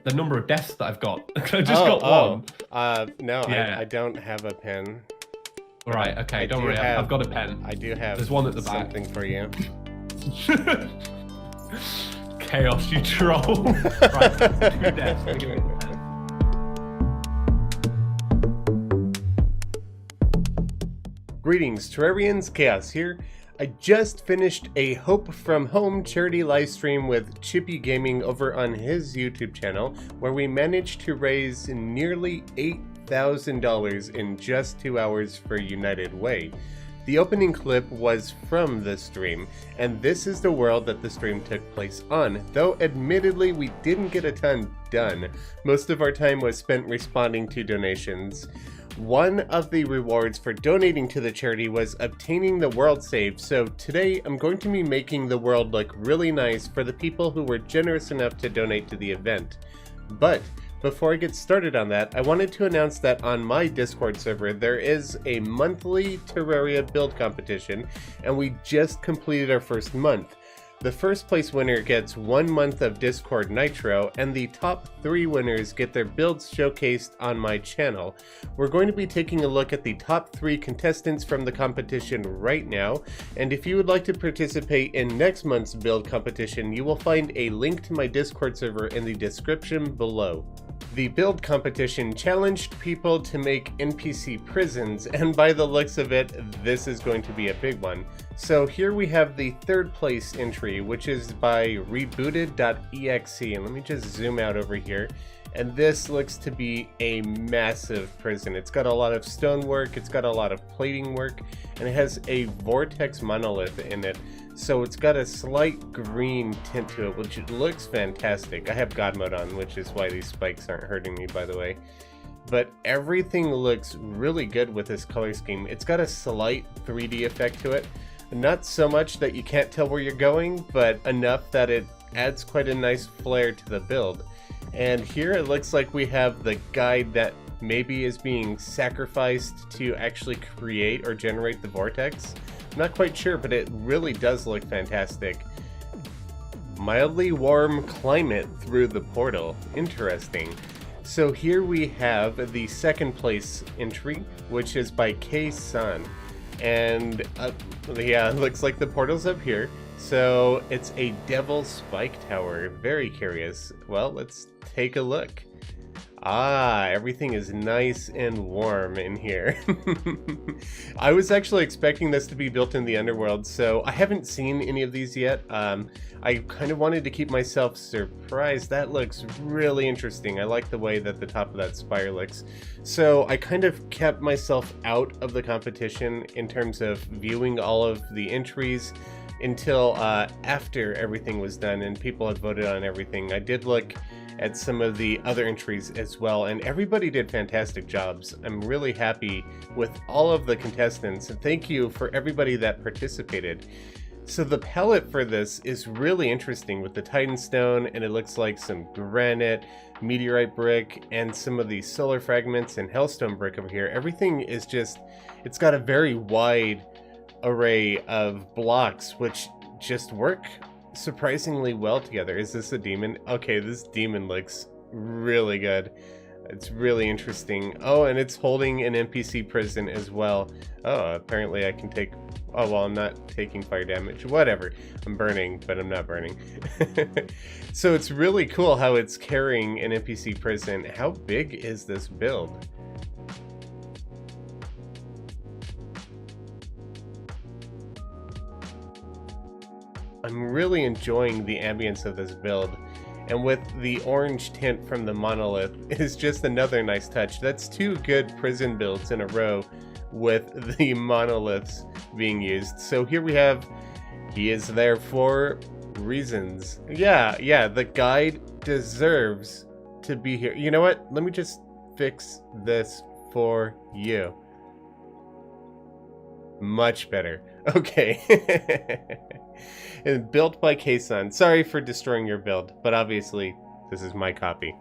the number of deaths that I've got. I just got one. No, Yeah. I don't have a pen. All right, okay, don't worry. I've got a pen. I do have. There's one at the back. Something for you. Chaos, you troll. Right, 2 deaths. Let me give it a pen. Greetings, Terrarians, Chaos here. I just finished a Hope From Home charity livestream with Chippy Gaming over on his YouTube channel, where we managed to raise nearly $8,000 in just 2 hours for United Way. The opening clip was from the stream, and this is the world that the stream took place on, though admittedly we didn't get a ton done. Most of our time was spent responding to donations. One of the rewards for donating to the charity was obtaining the world save, so today I'm going to be making the world look really nice for the people who were generous enough to donate to the event. But before I get started on that, I wanted to announce that on my Discord server there is a monthly Terraria build competition, and we just completed our first month. The first place winner gets 1 month of Discord Nitro, and the top 3 winners get their builds showcased on my channel. We're going to be taking a look at the top 3 contestants from the competition right now, and if you would like to participate in next month's build competition, you will find a link to my Discord server in the description below. The build competition challenged people to make NPC prisons, and by the looks of it, this is going to be a big one. So here we have the 3rd place entry, which is by rebooted.exe, and let me just zoom out over here. And this looks to be a massive prison. It's got a lot of stonework, it's got a lot of plating work, and it has a vortex monolith in it. So it's got a slight green tint to it, which looks fantastic. I have God mode on, which is why these spikes aren't hurting me, by the way. But everything looks really good with this color scheme. It's got a slight 3D effect to it. Not so much that you can't tell where you're going, but enough that it adds quite a nice flair to the build. And here it looks like we have the guide that maybe is being sacrificed to actually create or generate the vortex. I'm not quite sure, but it really does look fantastic. Mildly warm climate through the portal. Interesting. So here we have the 2nd place entry, which is by K-Sun. And yeah, it looks like the portal's up here. So it's a devil spike tower. Very curious. Well, let's take a look. Ah, everything is nice and warm in here. I was actually expecting this to be built in the underworld, so I haven't seen any of these yet. I kind of wanted to keep myself surprised. That looks really interesting. I like the way that the top of that spire looks. So I kind of kept myself out of the competition in terms of viewing all of the entries until after everything was done and people had voted on everything. I did look at some of the other entries as well, and everybody did fantastic jobs. I'm really happy with all of the contestants, and thank you for everybody that participated. So the palette for this is really interesting with the Titan Stone, and it looks like some granite, meteorite brick, and some of the solar fragments and hellstone brick over here. Everything is just, it's got a very wide array of blocks which just work surprisingly well together. Is this a demon? Okay, this demon looks really good. It's really interesting. Oh, and it's holding an NPC prison as well. Oh, apparently I can take... Oh, well, I'm not taking fire damage. Whatever. I'm burning, but I'm not burning. So it's really cool how it's carrying an NPC prison. How big is this build? I'm really enjoying the ambience of this build, and with the orange tint from the monolith is just another nice touch. That's 2 good prison builds in a row with the monoliths being used. So here we have, he is there for reasons. Yeah, the guide deserves to be here. You know what? Let me just fix this for you. Much better. Okay. And built by K-Sun. Sorry for destroying your build, but obviously this is my copy.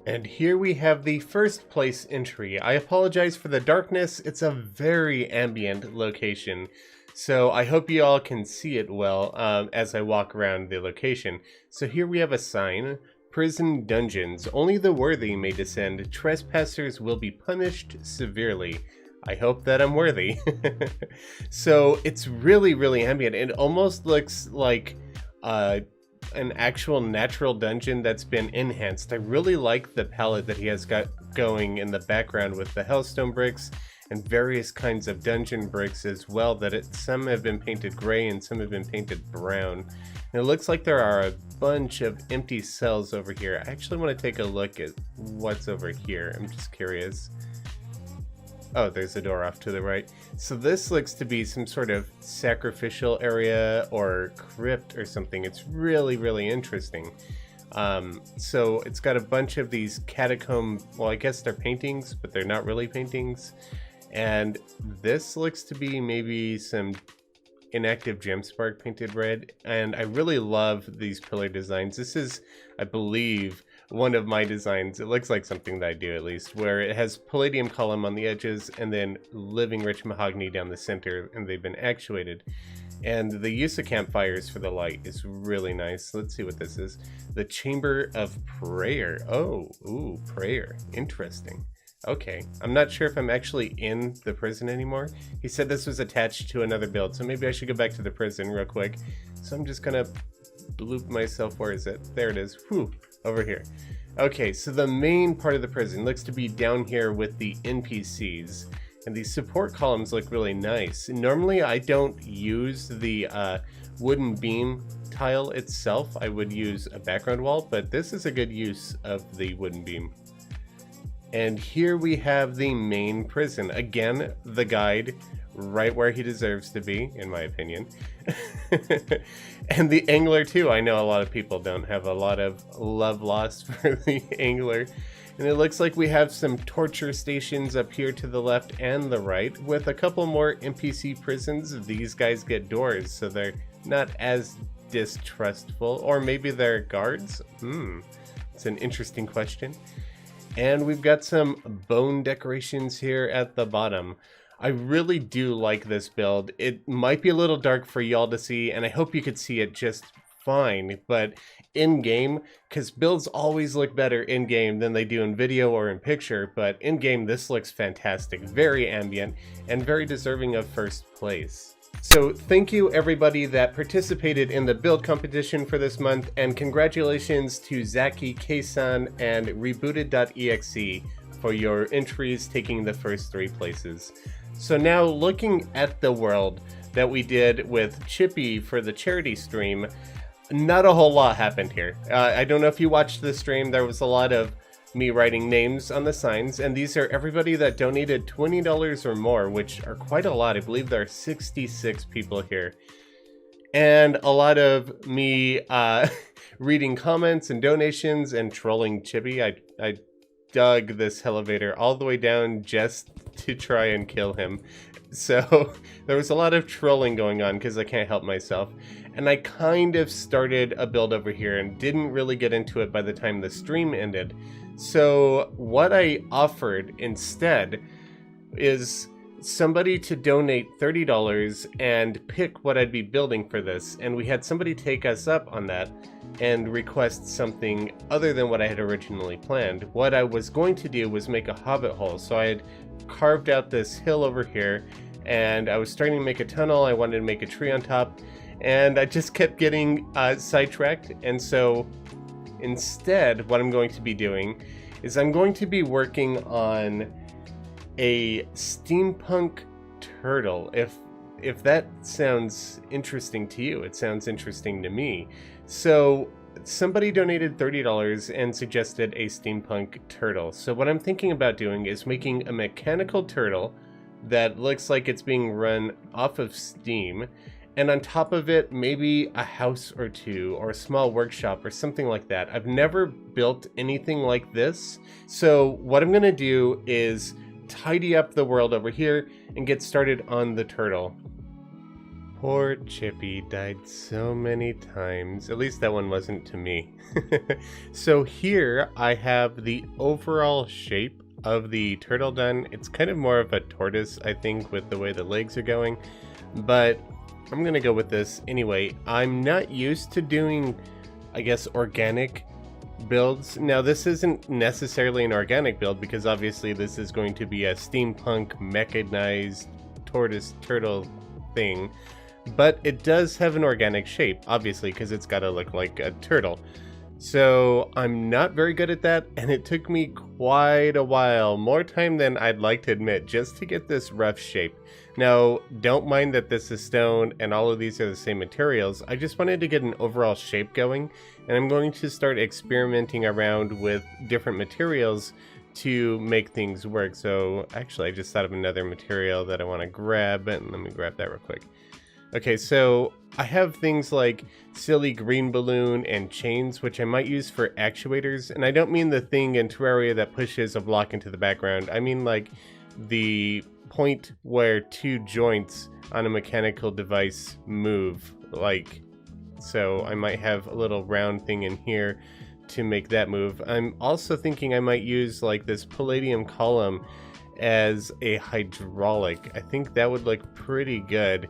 And here we have the 1st place entry. I apologize for the darkness. It's a very ambient location. So I hope you all can see it well as I walk around the location. So here we have a sign. Prison dungeons. Only the worthy may descend. Trespassers will be punished severely. I hope that I'm worthy. So it's really, really ambient. It almost looks like an actual natural dungeon that's been enhanced. I really like the palette that he has got going in the background with the Hellstone bricks and various kinds of dungeon bricks as well, that some have been painted gray and some have been painted brown. And it looks like there are a bunch of empty cells over here. I actually want to take a look at what's over here. I'm just curious. Oh, there's a door off to the right. So this looks to be some sort of sacrificial area or crypt or something. It's really, really interesting. So it's got a bunch of these catacomb, well, I guess they're paintings, but they're not really paintings. And this looks to be maybe some inactive gemspark painted red. And I really love these pillar designs. This is, I believe, one of my designs. It looks like something that I do, at least, where it has palladium column on the edges and then living rich mahogany down the center, and they've been actuated. And the use of campfires for the light is really nice. Let's see what this is. The Chamber of Prayer. Oh, ooh, prayer. Interesting. Okay, I'm not sure if I'm actually in the prison anymore. He said this was attached to another build, so maybe I should go back to the prison real quick. So I'm just gonna bloop myself. Where is it? There it is. Whew, over here. Okay, so the main part of the prison looks to be down here with the NPCs. And these support columns look really nice. Normally I don't use the wooden beam tile itself. I would use a background wall, but this is a good use of the wooden beam. And here we have the main prison. Again, the guide right where he deserves to be, in my opinion. And the angler too. I know a lot of people don't have a lot of love lost for the angler. And it looks like we have some torture stations up here to the left and the right, with a couple more NPC prisons. These guys get doors, so they're not as distrustful. Or maybe they're guards? It's an interesting question. And we've got some bone decorations here at the bottom. I really do like this build. It might be a little dark for y'all to see, and I hope you could see it just fine, but in-game, because builds always look better in-game than they do in video or in picture, but in-game this looks fantastic, very ambient, and very deserving of first place. So thank you everybody that participated in the build competition for this month, and congratulations to Zaki, Ksan, and Rebooted.exe for your entries taking the first 3 places. So now looking at the world that we did with Chippy for the charity stream, not a whole lot happened here. I don't know if you watched the stream, there was a lot of me writing names on the signs, and these are everybody that donated $20 or more, which are quite a lot. I believe there are 66 people here. And a lot of me reading comments and donations and trolling Chippy. I dug this elevator all the way down just to try and kill him. So there was a lot of trolling going on because I can't help myself. And I kind of started a build over here and didn't really get into it by the time the stream ended. So what I offered instead is somebody to donate $30 and pick what I'd be building for this. And we had somebody take us up on that and request something other than what I had originally planned. What I was going to do was make a hobbit hole. So I had carved out this hill over here, and I was starting to make a tunnel. I wanted to make a tree on top, and I just kept getting sidetracked. And so instead, what I'm going to be doing is I'm going to be working on a steampunk turtle. If that sounds interesting to you, it sounds interesting to me. So somebody donated $30 and suggested a steampunk turtle. So what I'm thinking about doing is making a mechanical turtle that looks like it's being run off of steam, and on top of it, maybe a house or two, or a small workshop or something like that. I've never built anything like this. So what I'm gonna do is tidy up the world over here and get started on the turtle. Poor Chippy died so many times. At least that one wasn't to me. So here I have the overall shape of the turtle done. It's kind of more of a tortoise, I think, with the way the legs are going, but I'm gonna go with this anyway. I'm not used to doing, I guess, organic builds. Now, this isn't necessarily an organic build because obviously this is going to be a steampunk mechanized tortoise turtle thing, but it does have an organic shape, obviously, because it's got to look like a turtle. So I'm not very good at that, and it took me quite a while, more time than I'd like to admit, just to get this rough shape. Now, don't mind that this is stone and all of these are the same materials. I just wanted to get an overall shape going, and I'm going to start experimenting around with different materials to make things work. So actually, I just thought of another material that I want to grab, and let me grab that real quick. Okay, so I have things like silly green balloon and chains, which I might use for actuators. And I don't mean the thing in Terraria that pushes a block into the background. I mean like the point where two joints on a mechanical device move. Like, so I might have a little round thing in here to make that move. I'm also thinking I might use like this palladium column as a hydraulic. I think that would look pretty good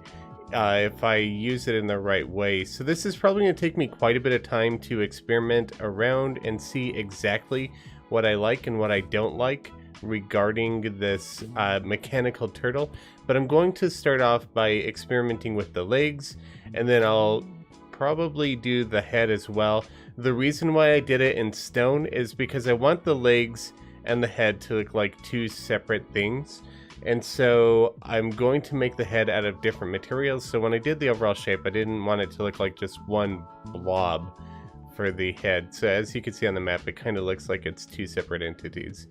if I use it in the right way. So this is probably going to take me quite a bit of time to experiment around and see exactly what I like and what I don't like regarding this mechanical turtle. But I'm going to start off by experimenting with the legs, and then I'll probably do the head as well. The reason why I did it in stone is because I want the legs and the head to look like two separate things. And so I'm going to make the head out of different materials. So when I did the overall shape, I didn't want it to look like just one blob for the head. So as you can see on the map, it kind of looks like it's two separate entities.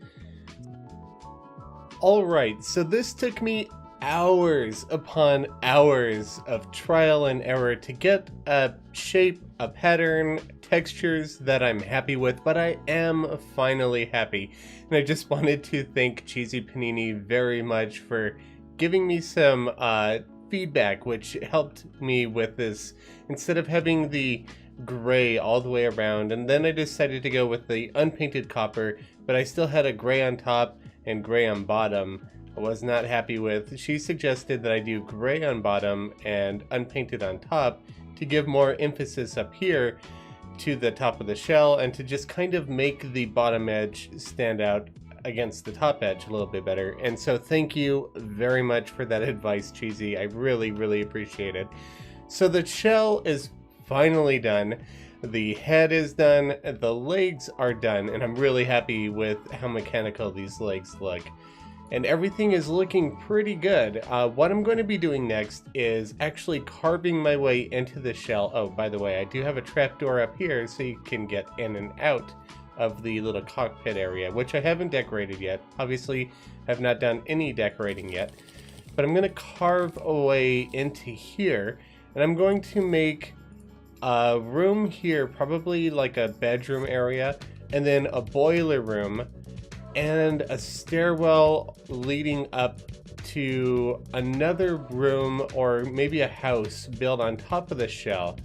All right, so this took me hours upon hours of trial and error to get a shape, a pattern, textures that I'm happy with, but I am finally happy. And I just wanted to thank Cheesy Panini very much for giving me some feedback, which helped me with this. Instead of having the gray all the way around, and then I decided to go with the unpainted copper, but I still had a gray on top and gray on bottom. I was not happy with. She suggested that I do gray on bottom and unpainted on top to give more emphasis up here to the top of the shell and to just kind of make the bottom edge stand out against the top edge a little bit better. And so thank you very much for that advice, Cheesy. I really appreciate it. So the shell is finally done. The head is done. The legs are done. And I'm really happy with how mechanical these legs look. And everything is looking pretty good. What I'm going to be doing next is actually carving my way into the shell. Oh, by the way, I do have a trapdoor up here so you can get in and out of the little cockpit area, which I haven't decorated yet. Obviously, have not done any decorating yet. But I'm going to carve a way into here, and I'm going to make a room here, probably like a bedroom area, and then a boiler room, and a stairwell leading up to another room or maybe a house built on top of the shell.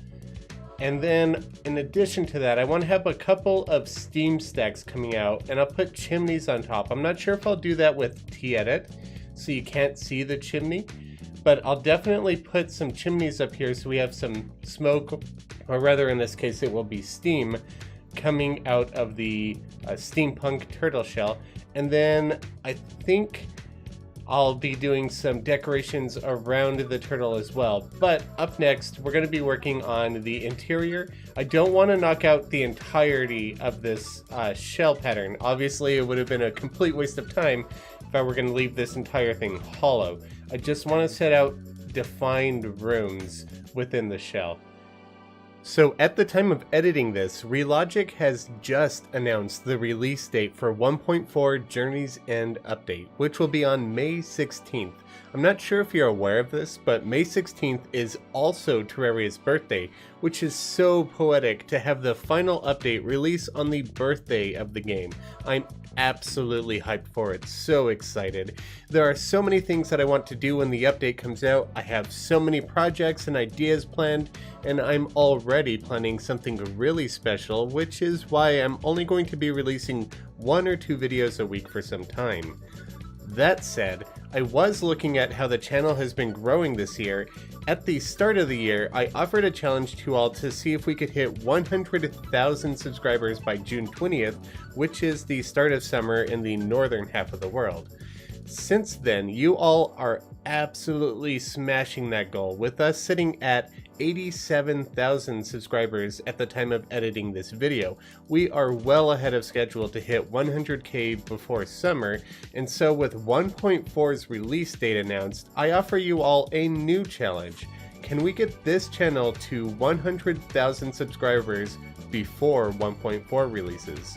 And then in addition to that, I want to have a couple of steam stacks coming out, and I'll put chimneys on top. I'm not sure if I'll do that with T-Edit, so you can't see the chimney, but I'll definitely put some chimneys up here so we have some smoke, or rather in this case it will be steam, coming out of the steampunk turtle shell. And then I think I'll be doing some decorations around the turtle as well. But up next, we're going to be working on the interior. I don't want to knock out the entirety of this shell pattern. Obviously, it would have been a complete waste of time if I were going to leave this entire thing hollow. I just want to set out defined rooms within the shell. So at the time of editing this, Relogic has just announced the release date for 1.4 Journey's End update, which will be on May 16th. I'm not sure if you're aware of this, but May 16th is also Terraria's birthday, which is so poetic to have the final update release on the birthday of the game. I'm absolutely hyped for it, so excited. There are so many things that I want to do when the update comes out. I have so many projects and ideas planned, and I'm already planning something really special, which is why I'm only going to be releasing 1 or 2 videos a week for some time. That said, I was looking at how the channel has been growing this year. At the start of the year, I offered a challenge to all to see if we could hit 100,000 subscribers by June 20th, which is the start of summer in the northern half of the world. Since then, you all are absolutely smashing that goal, with us sitting at 87,000 subscribers at the time of editing this video. We are well ahead of schedule to hit 100k before summer, and so with 1.4's release date announced, I offer you all a new challenge. Can we get this channel to 100,000 subscribers before 1.4 releases?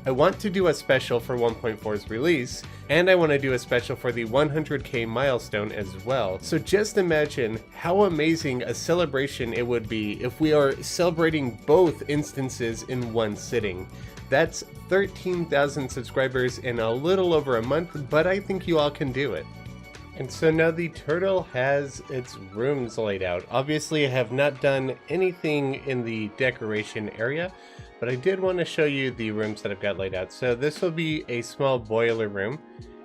I want to do a special for 1.4's release, and I want to do a special for the 100k milestone as well. So just imagine how amazing a celebration it would be if we are celebrating both instances in one sitting. That's 13,000 subscribers in a little over a month, but I think you all can do it. And so now the turtle has its rooms laid out. Obviously I have not done anything in the decoration area, but I did want to show you the rooms that I've got laid out. So this will be a small boiler room,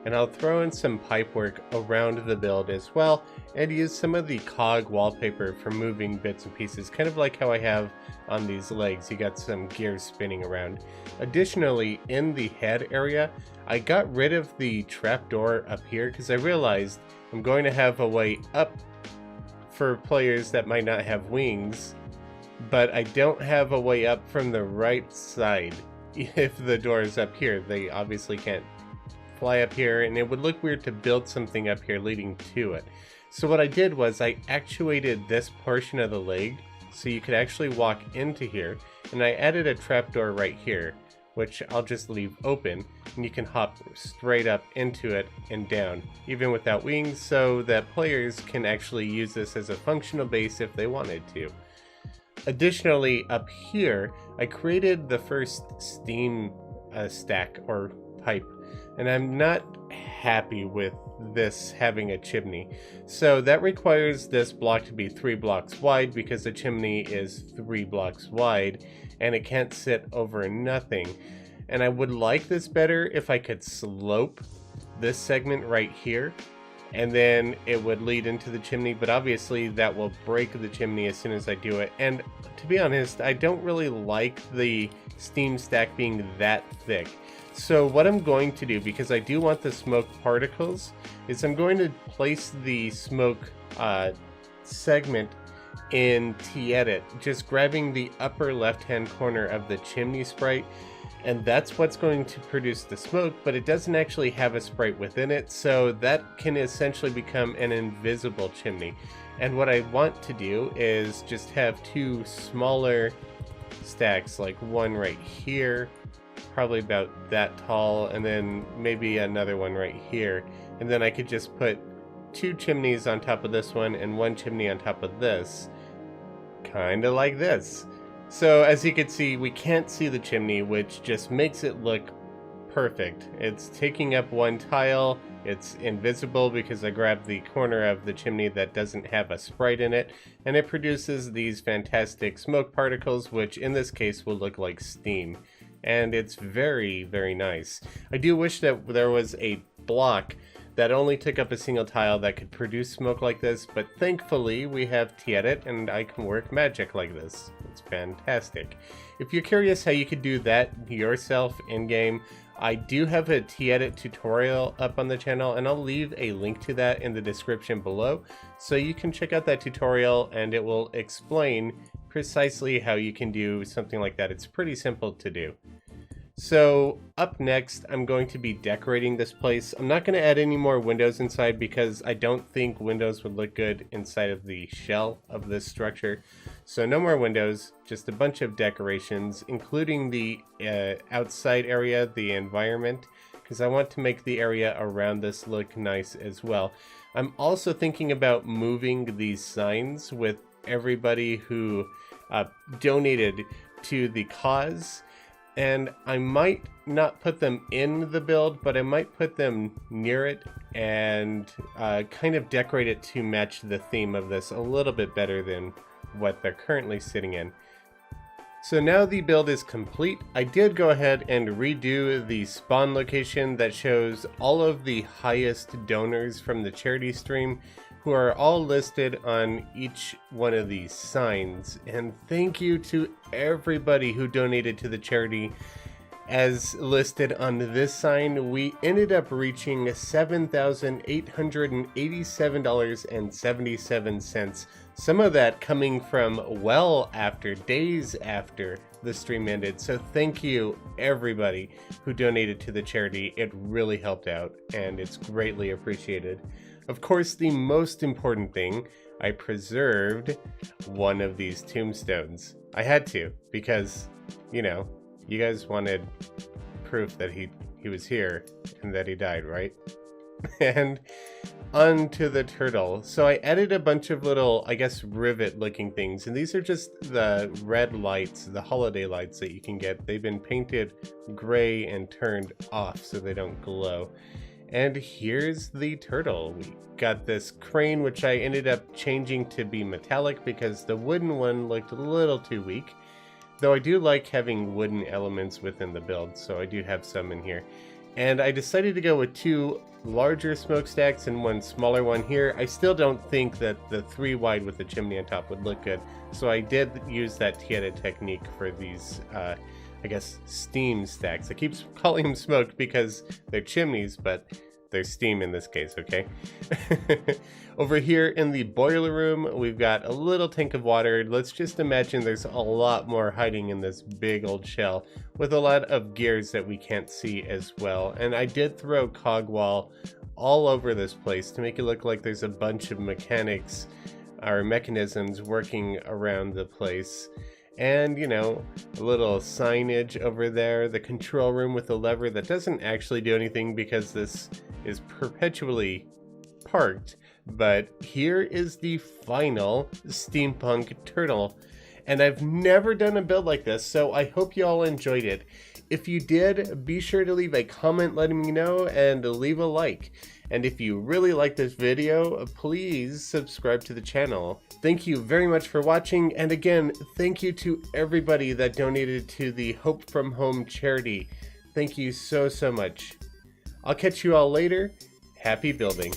and I'll throw in some pipe work around the build as well, and use some of the cog wallpaper for moving bits and pieces, kind of like how I have on these legs. You got some gears spinning around. Additionally, in the head area, I got rid of the trapdoor up here because I realized I'm going to have a way up for players that might not have wings, but I don't have a way up from the right side. If the door is up here, they obviously can't fly up here, and it would look weird to build something up here leading to it. So what I did was I actuated this portion of the leg so you could actually walk into here, and I added a trapdoor right here, which I'll just leave open, and you can hop straight up into it and down, even without wings, so that players can actually use this as a functional base if they wanted to. Additionally, up here, I created the first steam stack or pipe, and I'm not happy with this having a chimney. So that requires this block to be 3 blocks wide because the chimney is 3 blocks wide and it can't sit over nothing. And I would like this better if I could slope this segment right here, and then it would lead into the chimney, but obviously that will break the chimney as soon as I do it. And to be honest, I don't really like the steam stack being that thick. So what I'm going to do, because I do want the smoke particles, is I'm going to place the smoke segment in T-Edit, just grabbing the upper left-hand corner of the chimney sprite, and that's what's going to produce the smoke, but it doesn't actually have a sprite within it, so that can essentially become an invisible chimney. And what I want to do is just have 2 smaller stacks, like one right here, probably about that tall, and then maybe another one right here, and then I could just put 2 chimneys on top of this one and 1 chimney on top of this, kind of like this. So as you can see, we can't see the chimney, which just makes it look perfect. It's taking up 1 tile, it's invisible because I grabbed the corner of the chimney that doesn't have a sprite in it, and it produces these fantastic smoke particles, which in this case will look like steam. And it's very, very nice. I do wish that there was a block that only took up a single tile that could produce smoke like this, but thankfully we have T-Edit and I can work magic like this. It's fantastic. If you're curious how you could do that yourself in-game, I do have a T-Edit tutorial up on the channel, and I'll leave a link to that in the description below, so you can check out that tutorial and it will explain precisely how you can do something like that. It's pretty simple to do. So up next, I'm going to be decorating this place. I'm not going to add any more windows inside because I don't think windows would look good inside of the shell of this structure. So no more windows, just a bunch of decorations, including the outside area, the environment, because I want to make the area around this look nice as well. I'm also thinking about moving these signs with everybody who donated to the cause. And I might not put them in the build, but I might put them near it and kind of decorate it to match the theme of this a little bit better than what they're currently sitting in. So now the build is complete. I did go ahead and redo the spawn location that shows all of the highest donors from the charity stream, who are all listed on each one of these signs. And thank you to everybody who donated to the charity. As listed on this sign, we ended up reaching $7,887.77. Some of that coming from well after, days after the stream ended. So thank you everybody who donated to the charity. It really helped out and it's greatly appreciated. Of course, the most important thing, I preserved one of these tombstones. I had to, because, you know, you guys wanted proof that he was here and that he died, right? And onto the turtle. So I added a bunch of little, I guess, rivet looking things, and these are just the red lights, the holiday lights that you can get. They've been painted gray and turned off so they don't glow. And here's the turtle. We got this crane, which I ended up changing to be metallic because the wooden one looked a little too weak. Though I do like having wooden elements within the build, so I do have some in here. And I decided to go with 2 larger smokestacks and 1 smaller one here. I still don't think that the 3 wide with the chimney on top would look good, so I did use that Tieta technique for these I guess steam stacks. I keep calling them smoke because they're chimneys, but they're steam in this case, okay? Over here in the boiler room, we've got a little tank of water. Let's just imagine there's a lot more hiding in this big old shell with a lot of gears that we can't see as well. And I did throw cog wall all over this place to make it look like there's a bunch of mechanics or mechanisms working around the place. And, you know, a little signage over there, the control room with the lever that doesn't actually do anything because this is perpetually parked. But here is the final steampunk turtle. And I've never done a build like this, so I hope you all enjoyed it. If you did, be sure to leave a comment letting me know and leave a like. And if you really like this video, please subscribe to the channel. Thank you very much for watching, and again, thank you to everybody that donated to the Hope from Home charity. Thank you so much. I'll catch you all later. Happy building.